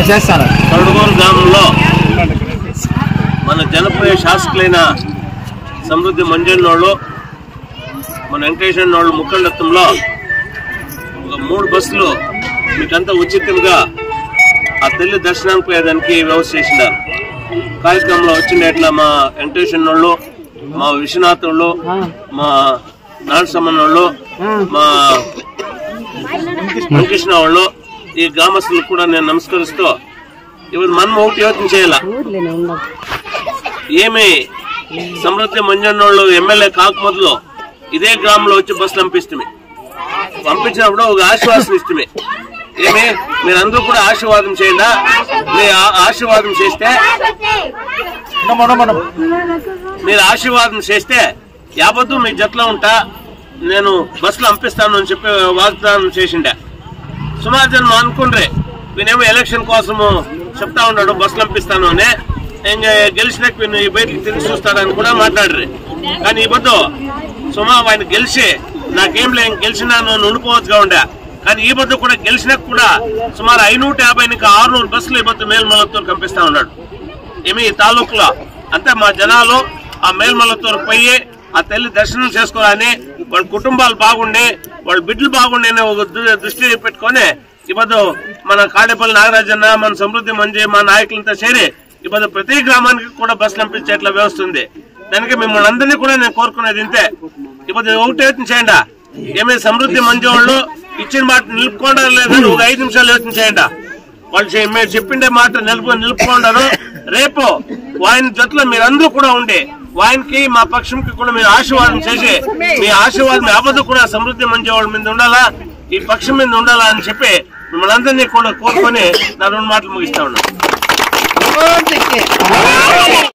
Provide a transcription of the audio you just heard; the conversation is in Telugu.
చేస్తాను. కరుడుగోలు గ్రామంలో మన జనప్రియ శాసకులైన సమృద్ధి మంజన్నోళ్ళు మన వెంకటేశ్వరనోళ్ళు ముఖండత్వంలో ఒక 3 బస్సులు మీకంతా ఉచితంగా ఆ తల్లి దర్శనానికి పోయేదానికి వ్యవస్థ చేసినారు. కార్యక్రమంలో వచ్చినట్ల మా వెంకటేశ్వరనోళ్ళు, మా విశ్వనాథోళ్ళు, మా నారసమ్మనోళ్ళు, మా వెంకృష్ణ వాళ్ళు, ఈ గ్రామస్తులకు కూడా నేను నమస్కరిస్తూ ఇప్పుడు మనం ఒకటి యోచన చేయాల. ఏమి సమృద్ధి మంజన్నోళ్ళు ఎమ్మెల్యే కాకముందులో ఇదే గ్రామంలో వచ్చి బస్సులు పంపించినప్పుడు ఒక ఆశీర్వాదం ఇష్టమే. ఏమి మీరందరూ కూడా ఆశీర్వాదం చేయండి. మీరు ఆశీర్వాదం చేస్తే యావత్తు మీ జట్లో ఉంటా, నేను బస్సులు పంపిస్తాను అని చెప్పి వాగ్దానం చేసిండే. సుమారు జనం అనుకుండ్రే వీనేమో ఎలక్షన్ కోసము చెప్తా ఉన్నాడు బస్సులు పంపిస్తాను అని, ఇంకా గెలిచినాక వీళ్ళు బయటికి తిరిగి చూస్తాడని కూడా మాట్లాడరు. కానీ ఈ బొద్దు ఆయన గెలిచి నాకేం లేదు గెలిచినాను ఉండిపోవచ్చుగా ఉండే. కానీ ఈ బొద్దు కూడా గెలిచినాక కూడా సుమారు 550 నుంచి 600 బస్సులు ఈ బొద్దు మేల్మలతో పంపిస్తా ఉన్నాడు. ఏమి ఈ తాలూకులో అంతే మా జనాలు ఆ మేల్మలతో పోయి ఆ తల్లి దర్శనం చేసుకోవాలని, వాళ్ళ కుటుంబాలు బాగుండి వాళ్ళ బిడ్డలు బాగుండి ఒక దృష్టి పెట్టుకొని ఇప్పుడు మన కాడేపల్లి నాగరాజన్న, మన సమృద్ధి మంజి, మా నాయకులంతా చేరి ఇప్పుడు ప్రతి గ్రామానికి కూడా బస్సులు పంపించేట్ల వ్యవస్థ ఉంది. దానికి మిమ్మల్ని అందరినీ కూడా నేను కోరుకునేది ఇంతే. ఇప్పుడు ఒకటి యోచన చేయండి. ఏమి సమృద్ధి మంజి వాళ్ళు ఇచ్చిన మాట నిలుపుకోవడం లేదని ఒక 5 నిమిషాలు యోచన చేయండి. వాళ్ళు మీరు చెప్పిండే మాట నిలుపుకోండారు. రేపు ఆయన జట్లో మీరందరూ కూడా ఉండి ఆయనకి మా పక్షంకి కూడా మీరు ఆశీర్వాదం చేసి మీ ఆశీర్వాదం అబద్ధం కూడా సమృద్ధి మంచి వాళ్ళ మీద ఉండాలా, ఈ పక్షం మీద ఉండాలా అని చెప్పి మిమ్మల్ని అందరినీ కూడా కోరుకొని నా 2 మాటలు ముగిస్తా ఉన్నాను.